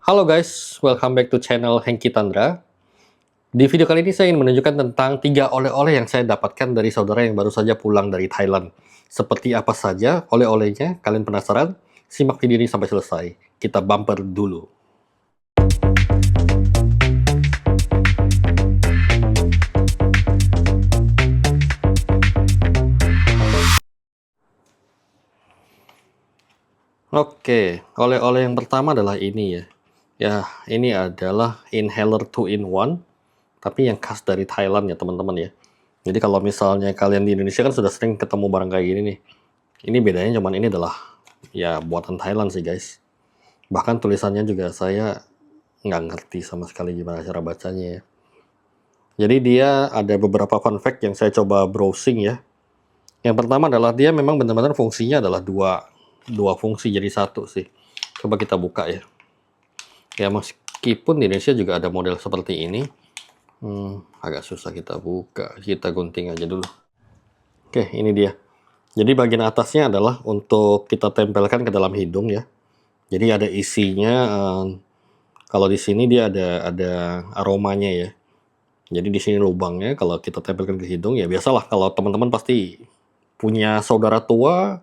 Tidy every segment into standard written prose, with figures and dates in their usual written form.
Halo guys, welcome back to channel Hengki Tandra. Di video kali ini saya ingin menunjukkan tentang 3 oleh-oleh yang saya dapatkan dari saudara yang baru saja pulang dari Thailand. Seperti apa saja oleh-olehnya? Kalian penasaran? Simak video ini sampai selesai. Kita bumper dulu. Oke, oleh-oleh yang pertama adalah ini ya. Ya, ini adalah inhaler 2-in-1, tapi yang khas dari Thailand ya teman-teman ya. Jadi kalau misalnya kalian di Indonesia kan sudah sering ketemu barang kayak gini nih. Ini bedanya cuman ini adalah ya buatan Thailand sih guys. Bahkan tulisannya juga saya nggak ngerti sama sekali gimana cara bacanya ya. Jadi dia ada beberapa fun fact yang saya coba browsing ya. Yang pertama adalah dia memang benar-benar fungsinya adalah dua fungsi jadi satu sih. Coba kita buka ya. Ya meskipun di Indonesia juga ada model seperti ini. Agak susah kita buka. Kita gunting aja dulu. Oke, ini dia. Jadi bagian atasnya adalah untuk kita tempelkan ke dalam hidung ya. Jadi ada isinya. Kalau di sini dia ada aromanya ya. Jadi di sini lubangnya kalau kita tempelkan ke hidung ya biasalah kalau teman-teman pasti punya saudara tua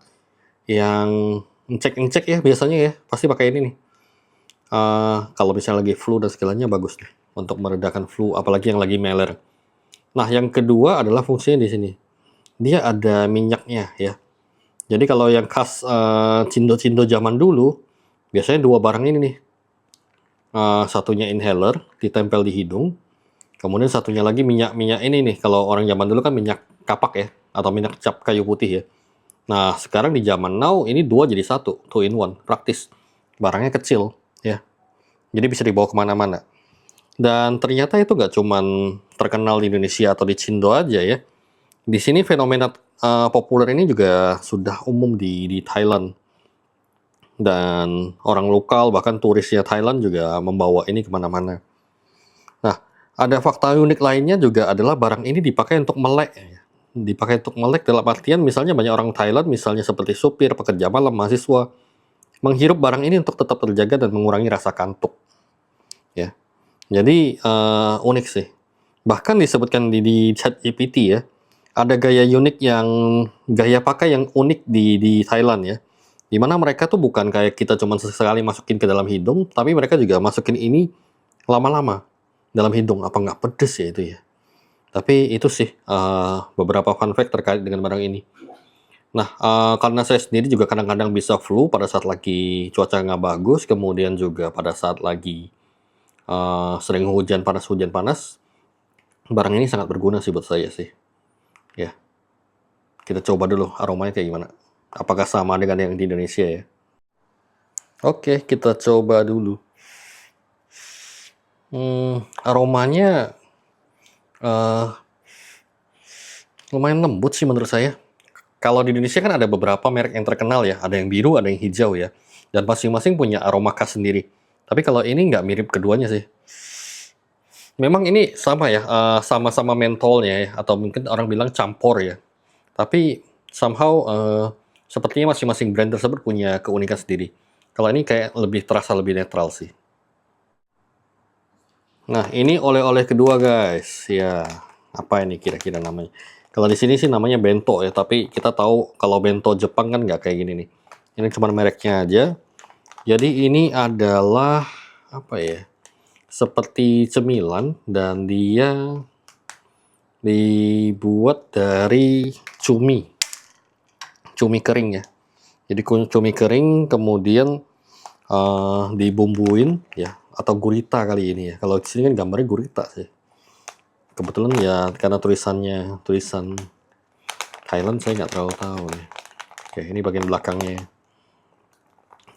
yang ngecek ya biasanya ya pasti pakai ini nih. Kalau misalnya lagi flu dan segalanya bagus nih untuk meredakan flu apalagi yang lagi meler. Nah yang kedua adalah fungsinya di sini. Dia ada minyaknya ya. Jadi kalau yang khas cindo-cindo zaman dulu biasanya dua barang ini nih. Satunya inhaler ditempel di hidung. Kemudian satunya lagi minyak ini nih, kalau orang zaman dulu kan minyak kapak ya, atau minyak cap kayu putih ya. Nah, sekarang di zaman now ini dua jadi satu, 2-in-1, praktis. Barangnya kecil ya, jadi bisa dibawa kemana-mana. Dan ternyata itu nggak cuman terkenal di Indonesia atau di Cindo aja ya. Di sini fenomena populer ini juga sudah umum di Thailand. Dan orang lokal bahkan turisnya Thailand juga membawa ini kemana-mana. Ada fakta unik lainnya juga adalah barang ini dipakai untuk melek. Dipakai untuk melek dalam artian misalnya banyak orang Thailand, misalnya seperti supir, pekerja malam, mahasiswa, menghirup barang ini untuk tetap terjaga dan mengurangi rasa kantuk. Ya, jadi unik sih. Bahkan disebutkan di ChatGPT ya, ada gaya gaya pakai yang unik di Thailand ya. Dimana mereka tuh bukan kayak kita cuma sesekali masukin ke dalam hidung, tapi mereka juga masukin ini lama-lama dalam hidung. Apa nggak pedes ya itu ya? Tapi itu sih beberapa fun fact terkait dengan barang ini. Nah, karena saya sendiri juga kadang-kadang bisa flu pada saat lagi cuaca nggak bagus, kemudian juga pada saat lagi sering hujan panas, barang ini sangat berguna sih buat saya sih. Ya, kita coba dulu aromanya kayak gimana. Apakah sama dengan yang di Indonesia ya? Oke, kita coba dulu. Aromanya lumayan lembut sih menurut saya. Kalau di Indonesia kan ada beberapa merek yang terkenal ya, ada yang biru, ada yang hijau ya, dan masing-masing punya aroma khas sendiri. Tapi kalau ini nggak mirip keduanya sih. Memang ini sama ya, sama-sama mentolnya ya, atau mungkin orang bilang campur ya. Tapi somehow sepertinya masing-masing brand tersebut punya keunikan sendiri. Kalau ini kayak terasa lebih netral sih. Nah, ini oleh-oleh kedua guys. Ya, apa ini kira-kira namanya? Kalau di sini sih namanya bento ya, tapi kita tahu kalau bento Jepang kan nggak kayak gini nih. Ini cuma mereknya aja. Jadi ini adalah apa ya? Seperti cemilan dan dia dibuat dari cumi kering ya. Jadi cumi kering kemudian dibumbuin ya, atau gurita kali ini ya. Kalau di sini kan gambarnya gurita sih. Kebetulan ya karena tulisan Thailand saya nggak terlalu tahu nih. Oke, ini bagian belakangnya ya.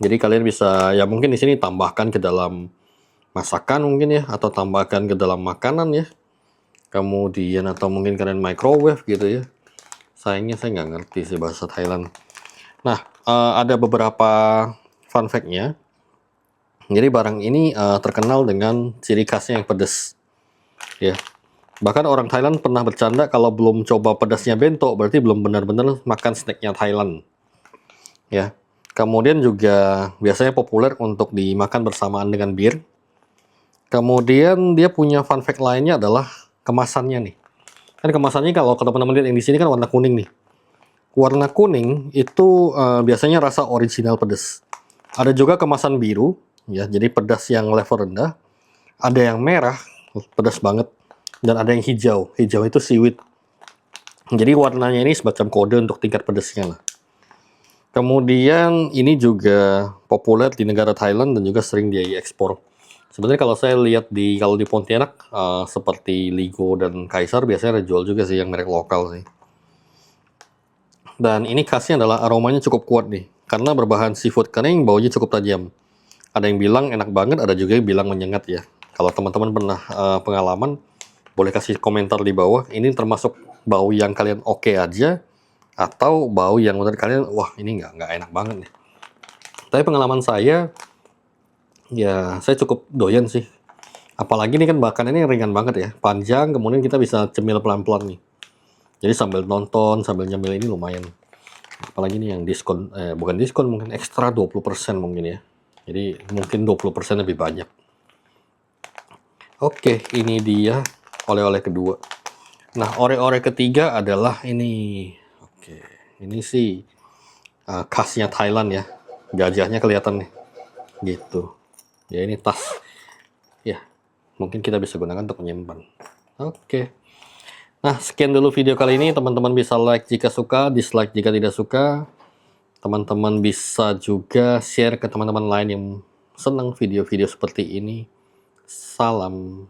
Jadi kalian bisa ya mungkin di sini tambahkan ke dalam masakan mungkin ya, atau tambahkan ke dalam makanan ya. Kemudian atau mungkin kalian microwave gitu ya. Sayangnya saya nggak ngerti sih bahasa Thailand. Nah, ada beberapa fun fact-nya. Jadi barang ini terkenal dengan ciri khasnya yang pedas. Ya. Bahkan orang Thailand pernah bercanda kalau belum coba pedasnya bento berarti belum benar-benar makan snacknya Thailand. Ya. Kemudian juga biasanya populer untuk dimakan bersamaan dengan bir. Kemudian dia punya fun fact lainnya adalah kemasannya nih. Kan kemasannya kalau teman-teman lihat yang di sini kan warna kuning nih. Warna kuning itu biasanya rasa original pedas. Ada juga kemasan biru, ya, jadi pedas yang level rendah. Ada yang merah, pedas banget. Dan ada yang hijau. Hijau itu seaweed. Jadi warnanya ini semacam kode untuk tingkat pedasnya lah. Kemudian ini juga populer di negara Thailand dan juga sering diekspor. Sebenarnya kalau saya lihat kalau di Pontianak seperti Ligo dan Kaisar biasanya ada jual juga sih yang merek lokal sih. Dan ini khasnya adalah aromanya cukup kuat nih, karena berbahan seafood kering, baunya cukup tajam. Ada yang bilang enak banget, ada juga yang bilang menyengat ya. Kalau teman-teman pernah pengalaman, boleh kasih komentar di bawah. Ini termasuk bau yang kalian oke aja, atau bau yang menurut kalian, wah ini nggak enak banget nih. Tapi pengalaman saya, ya saya cukup doyan sih. Apalagi ini kan makanannya ringan banget ya, panjang, kemudian kita bisa cemil pelan-pelan nih. Jadi sambil nonton, sambil nyemil ini lumayan. Apalagi ini yang diskon, bukan diskon, mungkin ekstra 20% mungkin ya. Jadi mungkin 20% lebih banyak. Oke, ini dia oleh-oleh kedua. Nah, oleh-oleh ketiga adalah ini. Oke, ini sih khasnya Thailand ya. Gajahnya kelihatan nih. Gitu. Ya ini tas. Ya, mungkin kita bisa gunakan untuk menyimpan. Oke. Nah, sekian dulu video kali ini. Teman-teman bisa like jika suka, dislike jika tidak suka. Teman-teman bisa juga share ke teman-teman lain yang senang video-video seperti ini. Salam.